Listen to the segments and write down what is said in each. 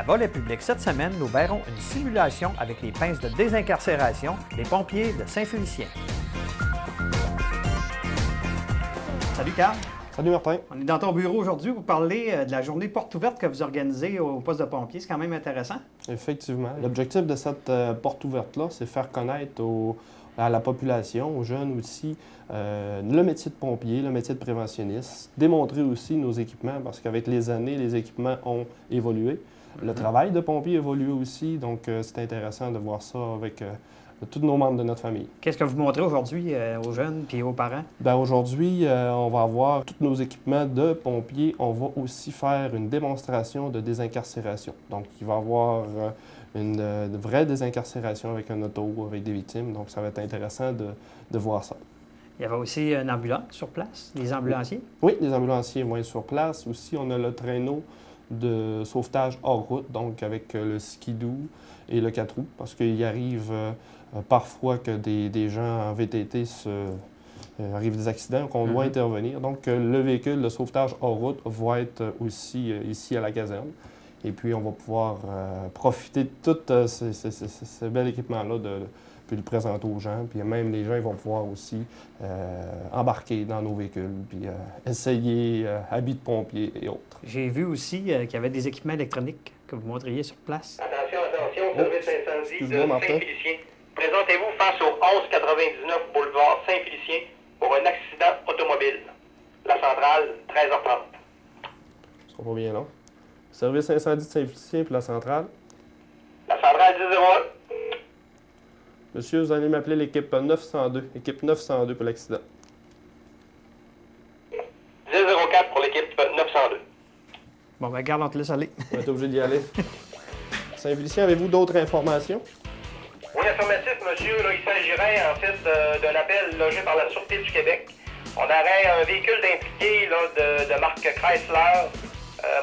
À Volet public cette semaine, nous verrons une simulation avec les pinces de désincarcération des pompiers de Saint-Félicien. Salut Carl. Salut Martin. On est dans ton bureau aujourd'hui pour parler de la journée porte ouverte que vous organisez au poste de pompier. C'est quand même intéressant. Effectivement. L'objectif de cette porte ouverte-là, c'est faire connaître à la population, aux jeunes aussi, le métier de pompier, le métier de préventionniste, démontrer aussi nos équipements, parce qu'avec les années, les équipements ont évolué. Le travail de pompier évolue aussi, donc c'est intéressant de voir ça avec tous nos membres de notre famille. Qu'est-ce que vous montrez aujourd'hui aux jeunes et aux parents? Bien, aujourd'hui, on va avoir tous nos équipements de pompiers. On va aussi faire une démonstration de désincarcération. Donc, il va y avoir une vraie désincarcération avec un auto, avec des victimes. Donc, ça va être intéressant de voir ça. Il y avait aussi une ambulance sur place, des ambulanciers? Oui, les ambulanciers vont être sur place. Aussi, on a le traîneau de sauvetage hors route, donc avec le skidoo et le 4 roues, parce qu'il arrive parfois que des gens en VTT arrivent des accidents, qu'on doit intervenir. Donc, le véhicule de sauvetage hors route va être aussi ici à la caserne. Et puis, on va pouvoir profiter de tout ce bel équipement-là, puis le présenter aux gens. Puis même les gens ils vont pouvoir aussi embarquer dans nos véhicules, puis essayer habits de pompiers et autres. J'ai vu aussi qu'il y avait des équipements électroniques que vous montriez sur place. Attention, service incendie de Saint-Félicien. Présentez-vous face au 1199 boulevard Saint-Félicien pour un accident automobile. La centrale, 13h30. Ce sera pas bien long. Service incendie de Saint-Félicien puis la centrale. La centrale 1001. Monsieur, vous allez m'appeler l'équipe 902. Équipe 902 pour l'accident. 1004 pour l'équipe 902. Bon, ben garde, on te laisse aller. On va être obligé d'y aller. Saint-Félicien, avez-vous d'autres informations? Oui, affirmatif, monsieur. Là, il s'agirait en fait d'un appel logé par la Sûreté du Québec. On aurait un véhicule d'impliqué de marque Chrysler,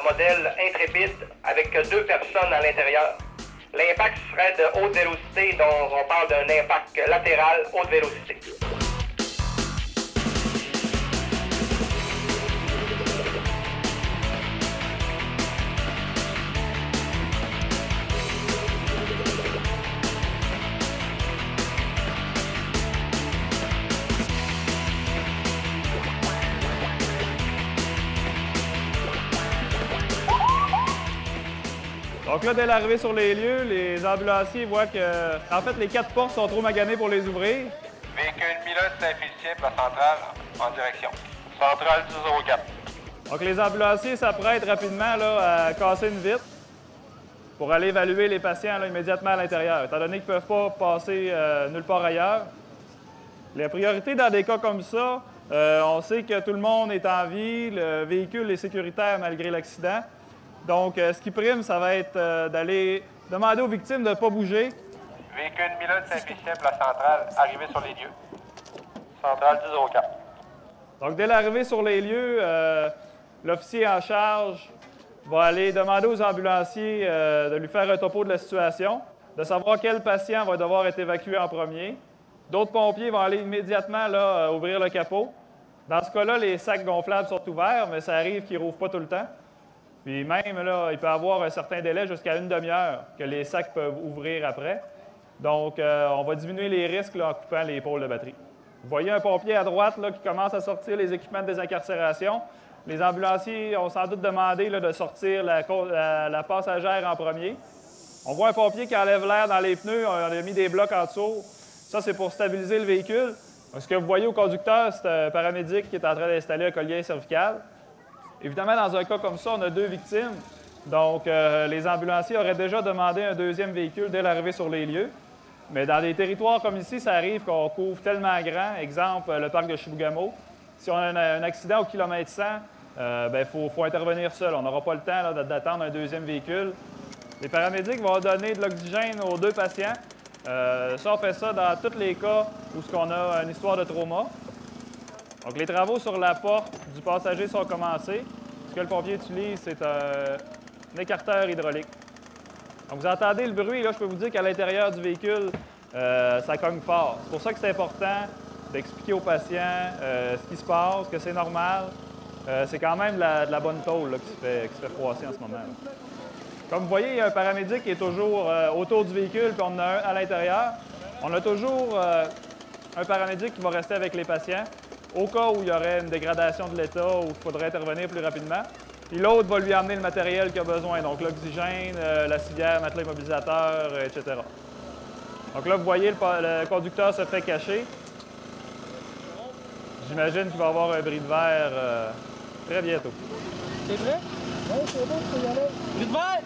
modèle Intrépide, avec 2 personnes à l'intérieur. L'impact serait de haute vélocité, donc on parle d'un impact latéral haute vélocité. Donc là, dès l'arrivée sur les lieux, les ambulanciers voient que, en fait, les 4 portes sont trop maganées pour les ouvrir. Véhicule Mila Saint-Félicien pour la centrale en direction. Centrale 1004. Donc les ambulanciers s'apprêtent rapidement là, à casser une vitre pour aller évaluer les patients là, immédiatement à l'intérieur, étant donné qu'ils ne peuvent pas passer nulle part ailleurs. La priorité dans des cas comme ça, on sait que tout le monde est en vie, le véhicule est sécuritaire malgré l'accident. Donc, ce qui prime, ça va être d'aller demander aux victimes de ne pas bouger. Véhicule Mila Saint-Félicien pour la centrale, arrivé sur les lieux. Centrale 1004. Donc, dès l'arrivée sur les lieux, l'officier en charge va aller demander aux ambulanciers de lui faire un topo de la situation, de savoir quel patient va devoir être évacué en premier. D'autres pompiers vont aller immédiatement là, ouvrir le capot. Dans ce cas-là, les sacs gonflables sont ouverts, mais ça arrive qu'ils ne rouvrent pas tout le temps. Puis même, là, il peut y avoir un certain délai jusqu'à une demi-heure que les sacs peuvent ouvrir après. Donc, on va diminuer les risques là, en coupant les pôles de batterie. Vous voyez un pompier à droite là, qui commence à sortir les équipements de désincarcération. Les ambulanciers ont sans doute demandé là, de sortir la passagère en premier. On voit un pompier qui enlève l'air dans les pneus. On a mis des blocs en dessous. Ça, c'est pour stabiliser le véhicule. Ce que vous voyez au conducteur, c'est un paramédic qui est en train d'installer un collier cervical. Évidemment, dans un cas comme ça, on a 2 victimes. Donc, les ambulanciers auraient déjà demandé un deuxième véhicule dès l'arrivée sur les lieux. Mais dans des territoires comme ici, ça arrive qu'on couvre tellement grand. Exemple, le parc de Chibougamau. Si on a un accident au kilomètre 100, il faut intervenir seul. On n'aura pas le temps d'attendre un deuxième véhicule. Les paramédics vont donner de l'oxygène aux 2 patients. Ça, on fait ça dans tous les cas où on a une histoire de trauma. Donc, les travaux sur la porte du passager sont commencés. Ce que le pompier utilise, c'est un écarteur hydraulique. Donc, vous entendez le bruit, là, je peux vous dire qu'à l'intérieur du véhicule, ça cogne fort. C'est pour ça que c'est important d'expliquer aux patients ce qui se passe, que c'est normal. C'est quand même de la bonne tôle là, qui se fait froisser en ce moment. Là. Comme vous voyez, il y a un paramédic qui est toujours autour du véhicule, puis on en a un à l'intérieur. On a toujours un paramédic qui va rester avec les patients au cas où il y aurait une dégradation de l'état ou qu'il faudrait intervenir plus rapidement. Puis l'autre va lui amener le matériel qu'il a besoin, donc l'oxygène, la civière, matelas immobilisateur, etc. Donc là, vous voyez, le conducteur se fait cacher. J'imagine qu'il va y avoir un bris de verre très bientôt. C'est vrai? Oui, c'est bon, il faut y aller. Bris de verre!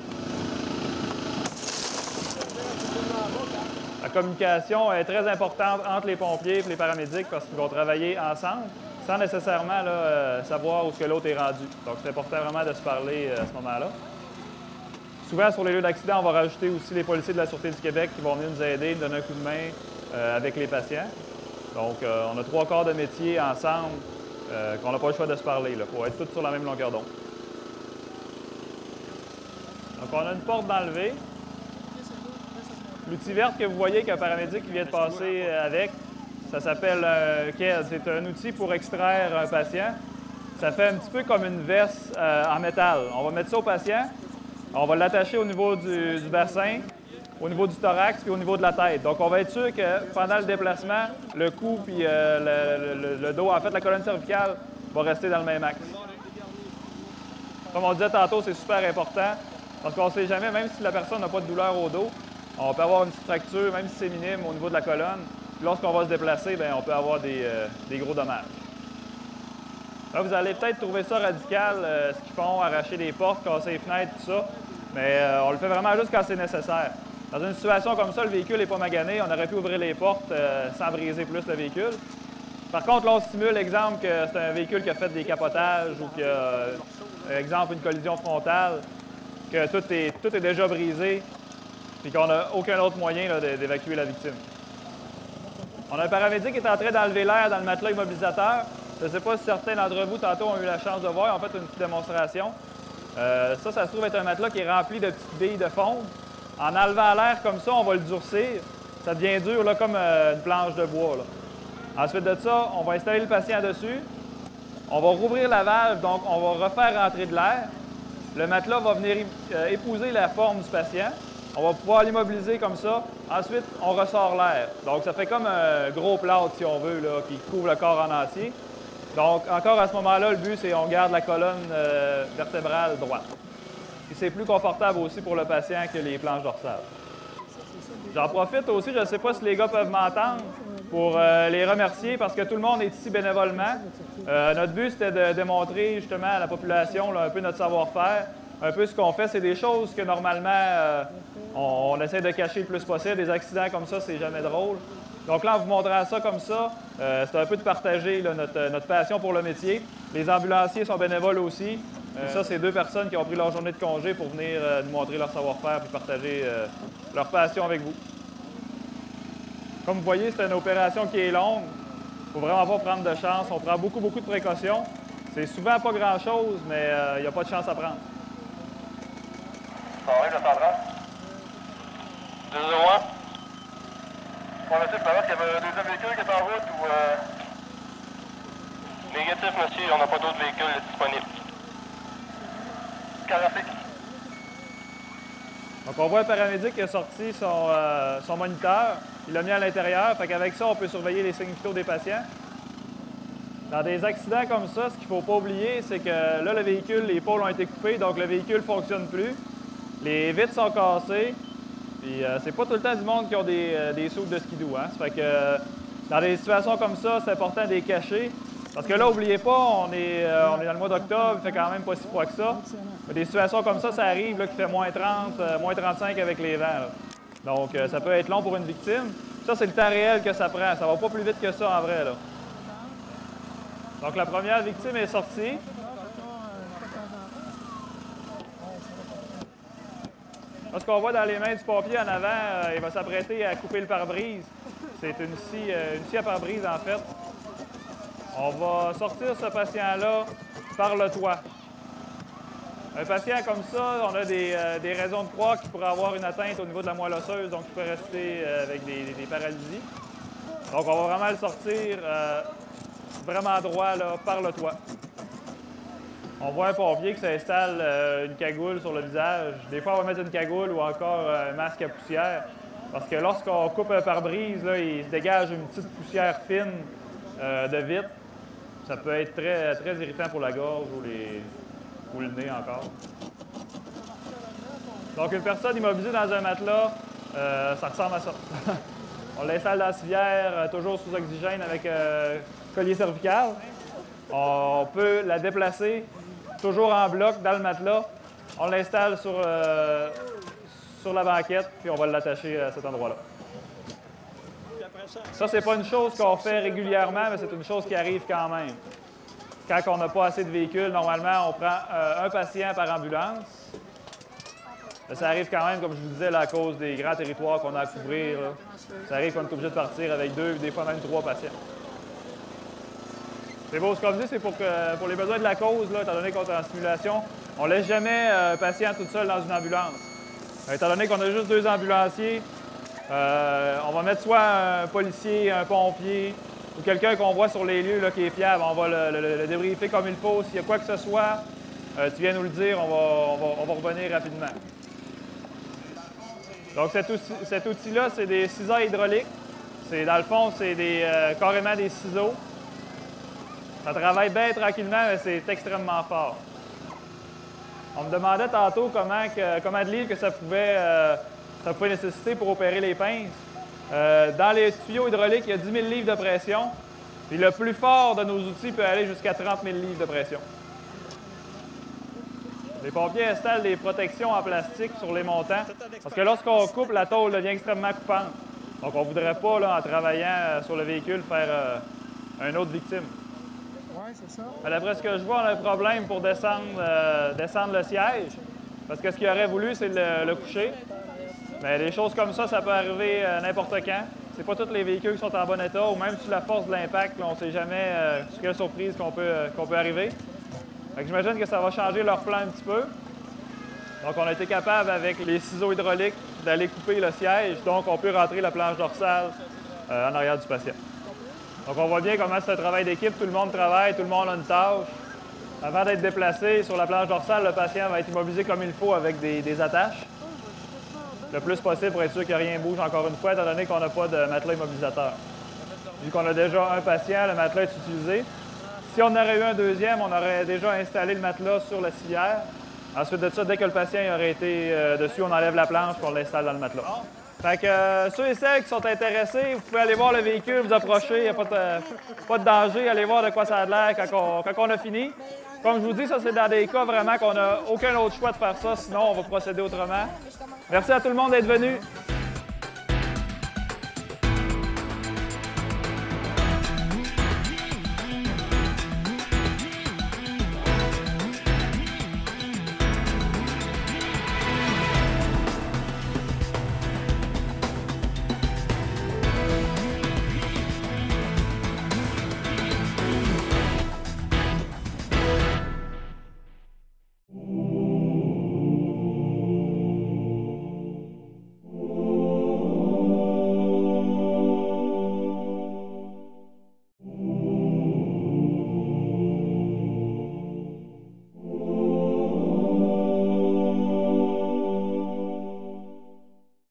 La communication est très importante entre les pompiers et les paramédics parce qu'ils vont travailler ensemble sans nécessairement là, savoir où l'autre est rendu. Donc, c'est important vraiment de se parler à ce moment-là. Souvent, sur les lieux d'accident, on va rajouter aussi les policiers de la Sûreté du Québec qui vont venir nous aider, nous donner un coup de main avec les patients. Donc, on a 3 quarts de métier ensemble qu'on n'a pas le choix de se parler. Il faut être tous sur la même longueur d'onde. Donc, on a une porte d'enlever. L'outil vert que vous voyez qu'un paramédic vient de passer avec, ça s'appelle un KED. C'est un outil pour extraire un patient. Ça fait un petit peu comme une veste en métal. On va mettre ça au patient. On va l'attacher au niveau du bassin, au niveau du thorax puis au niveau de la tête. Donc, on va être sûr que pendant le déplacement, le cou puis le dos, en fait, la colonne cervicale va rester dans le même axe. Comme on disait tantôt, c'est super important parce qu'on ne sait jamais, même si la personne n'a pas de douleur au dos, on peut avoir une petite fracture, même si c'est minime, au niveau de la colonne. Puis lorsqu'on va se déplacer, bien, on peut avoir des gros dommages. Là, vous allez peut-être trouver ça radical, ce qu'ils font, arracher les portes, casser les fenêtres, tout ça. Mais on le fait vraiment juste quand c'est nécessaire. Dans une situation comme ça, le véhicule n'est pas magané, on aurait pu ouvrir les portes sans briser plus le véhicule. Par contre, là, on simule, exemple, que c'est un véhicule qui a fait des capotages ou que, exemple, une collision frontale, que tout est déjà brisé, puis qu'on n'a aucun autre moyen là, d'évacuer la victime. On a un paramédic qui est en train d'enlever l'air dans le matelas immobilisateur. Je ne sais pas si certains d'entre vous, tantôt, ont eu la chance de voir. En fait, une petite démonstration. Ça se trouve être un matelas qui est rempli de petites billes de fonte. En enlevant l'air comme ça, on va le durcir. Ça devient dur, là, comme une planche de bois. Là. Ensuite de ça, on va installer le patient dessus. On va rouvrir la valve, donc on va refaire rentrer de l'air. Le matelas va venir épouser la forme du patient. On va pouvoir l'immobiliser comme ça. Ensuite, on ressort l'air. Donc, ça fait comme un gros plâtre, si on veut, là, qui couvre le corps en entier. Donc, encore à ce moment-là, le but, c'est qu'on garde la colonne vertébrale droite. Et c'est plus confortable aussi pour le patient que les planches dorsales. J'en profite aussi, je ne sais pas si les gars peuvent m'entendre, pour les remercier parce que tout le monde est ici bénévolement. Notre but, c'était de démontrer justement à la population là, un peu notre savoir-faire. Un peu ce qu'on fait, c'est des choses que normalement, on essaie de cacher le plus possible. Des accidents comme ça, c'est jamais drôle. Donc là, en vous montrant ça comme ça, c'est un peu de partager là, notre passion pour le métier. Les ambulanciers sont bénévoles aussi. Ça, c'est 2 personnes qui ont pris leur journée de congé pour venir nous montrer leur savoir-faire et partager leur passion avec vous. Comme vous voyez, c'est une opération qui est longue. Il ne faut vraiment pas prendre de chance. On prend beaucoup de précautions. C'est souvent pas grand-chose, mais il n'y a pas de chance à prendre. Ça arrive, le central. 201. On va essayer de savoir qu'il y avait un deuxième véhicule qui est en route ou... Négatif, monsieur, on n'a pas d'autres véhicules disponibles. Carafé. Donc, on voit un paramédic qui a sorti son moniteur. Il l'a mis à l'intérieur. Fait qu'avec ça, on peut surveiller les signes vitaux des patients. Dans des accidents comme ça, ce qu'il ne faut pas oublier, c'est que là, le véhicule, les pôles ont été coupés, donc le véhicule ne fonctionne plus. Les vitres sont cassées. Puis c'est pas tout le temps du monde qui ont des souks de skidoo. Hein? Ça fait que dans des situations comme ça, c'est important de les cacher. Parce que là, n'oubliez pas, on est dans le mois d'octobre, il fait quand même pas si froid que ça. Mais des situations comme ça arrive, là, qui fait moins 30, moins 35 avec les vents. Là. Donc, ça peut être long pour une victime. Ça, c'est le temps réel que ça prend. Ça va pas plus vite que ça, en vrai. Là. Donc, la première victime est sortie. Là, ce qu'on voit dans les mains du pompier en avant, il va s'apprêter à couper le pare-brise. C'est une scie à pare-brise, en fait. On va sortir ce patient-là par le toit. Un patient comme ça, on a des raisons de croire qu'il pourrait avoir une atteinte au niveau de la moelle osseuse, donc il peut rester avec des paralysies. Donc, on va vraiment le sortir vraiment droit là, par le toit. on voit un pompier qui s'installe une cagoule sur le visage. Des fois, on va mettre une cagoule ou encore un masque à poussière. Parce que lorsqu'on coupe un pare-brise, il se dégage une petite poussière fine de vitre. Ça peut être très, très irritant pour la gorge ou le nez encore. Donc, une personne immobilisée dans un matelas, ça ressemble à ça. On l'installe dans la civière, toujours sous oxygène avec collier cervical. On peut la déplacer, toujours en bloc dans le matelas. On l'installe sur la banquette, puis on va l'attacher à cet endroit-là. Ça, c'est pas une chose qu'on fait régulièrement, mais c'est une chose qui arrive quand même. Quand on n'a pas assez de véhicules, normalement, on prend un patient par ambulance. Mais ça arrive quand même, comme je vous disais, là, à cause des grands territoires qu'on a à couvrir. Là. Ça arrive qu'on est obligé de partir avec 2, des fois même 3 patients. C'est beau, comme dit, c'est pour les besoins de la cause, là, étant donné qu'on est en simulation, on ne laisse jamais un patient tout seul dans une ambulance. Étant donné qu'on a juste 2 ambulanciers, on va mettre soit un policier, un pompier ou quelqu'un qu'on voit sur les lieux là, qui est fiable. On va le débriefer comme il faut. S'il y a quoi que ce soit, tu viens nous le dire, on va revenir rapidement. Donc cet outil-là, c'est des ciseaux hydrauliques. Dans le fond, c'est carrément des ciseaux. Ça travaille bien tranquillement, mais c'est extrêmement fort. On me demandait tantôt comment de livres que ça pouvait nécessiter pour opérer les pinces. Dans les tuyaux hydrauliques, il y a 10 000 livres de pression. Puis le plus fort de nos outils peut aller jusqu'à 30 000 livres de pression. Les pompiers installent des protections en plastique sur les montants parce que lorsqu'on coupe, la tôle devient extrêmement coupante. Donc, on ne voudrait pas, là, en travaillant sur le véhicule, faire une autre victime. Oui, c'est ça. D'après ce que je vois, on a un problème pour descendre le siège parce que ce qu'il aurait voulu, c'est le coucher. Mais des choses comme ça peut arriver n'importe quand. C'est pas tous les véhicules qui sont en bon état ou même sous la force de l'impact, on ne sait jamais sur quelle surprise qu'on peut arriver. J'imagine que ça va changer leur plan un petit peu. Donc, on a été capable, avec les ciseaux hydrauliques, d'aller couper le siège. Donc, on peut rentrer la planche dorsale en arrière du patient. Donc, on voit bien comment c'est un travail d'équipe. Tout le monde travaille, tout le monde a une tâche. Avant d'être déplacé sur la planche dorsale, le patient va être immobilisé comme il faut avec des attaches. Le plus possible pour être sûr que rien ne bouge, encore une fois, étant donné qu'on n'a pas de matelas immobilisateur. Vu qu'on a déjà un patient, le matelas est utilisé. Si on aurait eu un deuxième, on aurait déjà installé le matelas sur la civière. Ensuite de ça, dès que le patient aurait été dessus, on enlève la planche et on l'installe dans le matelas. Fait que ceux et celles qui sont intéressés, vous pouvez aller voir le véhicule, vous approcher, il n'y a pas de danger, allez voir de quoi ça a l'air quand on a fini. Comme je vous dis, ça c'est dans des cas vraiment qu'on n'a aucun autre choix de faire ça, sinon on va procéder autrement. Merci à tout le monde d'être venu.